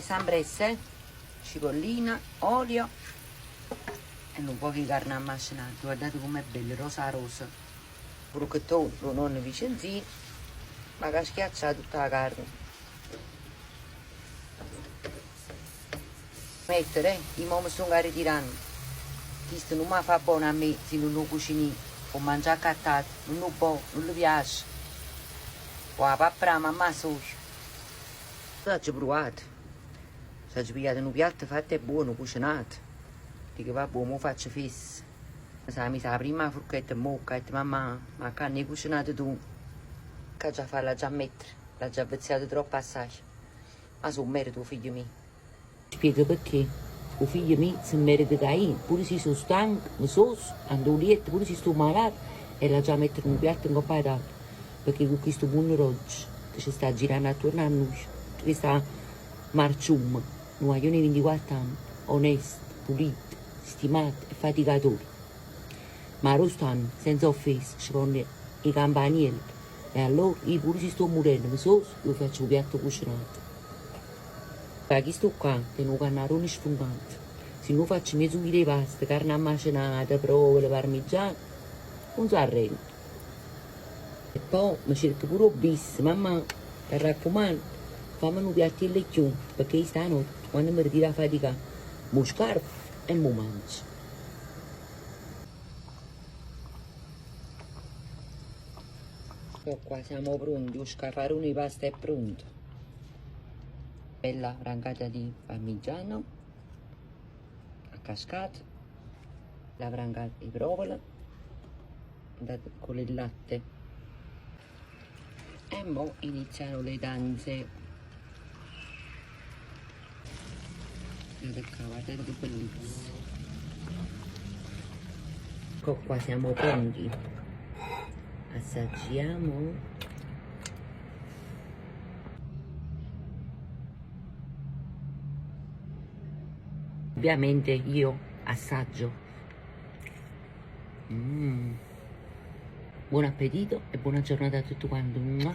ambresse, cipollina, olio e un po' di carne ammacinata. Guardate com'è bello, rosa rosa. Bruchettone, lo nonno Vicenzino, ma che ha schiacciato tutta la carne. Mettere, io mi sto ritirando. Questo non mi fa buono a me se non lo cucini, o mangia accattato, non lo può, non lo piace. Qua papra mamma socio. L'ho provato. Se ci pigliate un piatto fatto e buono, cucinato. Dico vabbè, mo faccio fissa. Mi sa la prima frucchetta e mocca, e mamma, ma che ne hai cucinato tu? Che già fa, la già mettere, l'ha già avvezzato troppo assai. Ma su merito figlio mio. Spiego perché. Il figlio mio si merita che io, pure se sono stanco, mi soso, ando lieto, pure se sto malato, e la già mettere in un piatto in coppa d'altro. Perché con questo mondo oggi, che ci sta girando attorno a noi, questa marciumma, un guaglione di 24 anni, onesto, pulito, stimato e faticatore. Ma lo stanno, senza offesa, ci fanno i campanelli. E allora io pure se sto morendo, mi soso, io faccio un piatto cucinato. Perché sto qua, tengo un cannarone sfumato. Se non faccio mezzo chilo di pasta, carne ammacinata, provole, parmigiano, non so arrendo. E poi mi cerco pure un bis, mamma, ti raccomando, fammi un piattello e chiù, perché stanotte, quando mi ritiro a fatica, mi scarpo e mi mangio. Ecco qua, siamo pronti, lo scafarone di pasta è pronto. Bella brancata di parmigiano a cascata, la brancata di provola con il latte. E mo iniziano le danze. Guardate che bellissimo. Ecco qua, siamo pronti. Assaggiamo. Ovviamente io assaggio. Buon appetito e buona giornata a tutti quanti.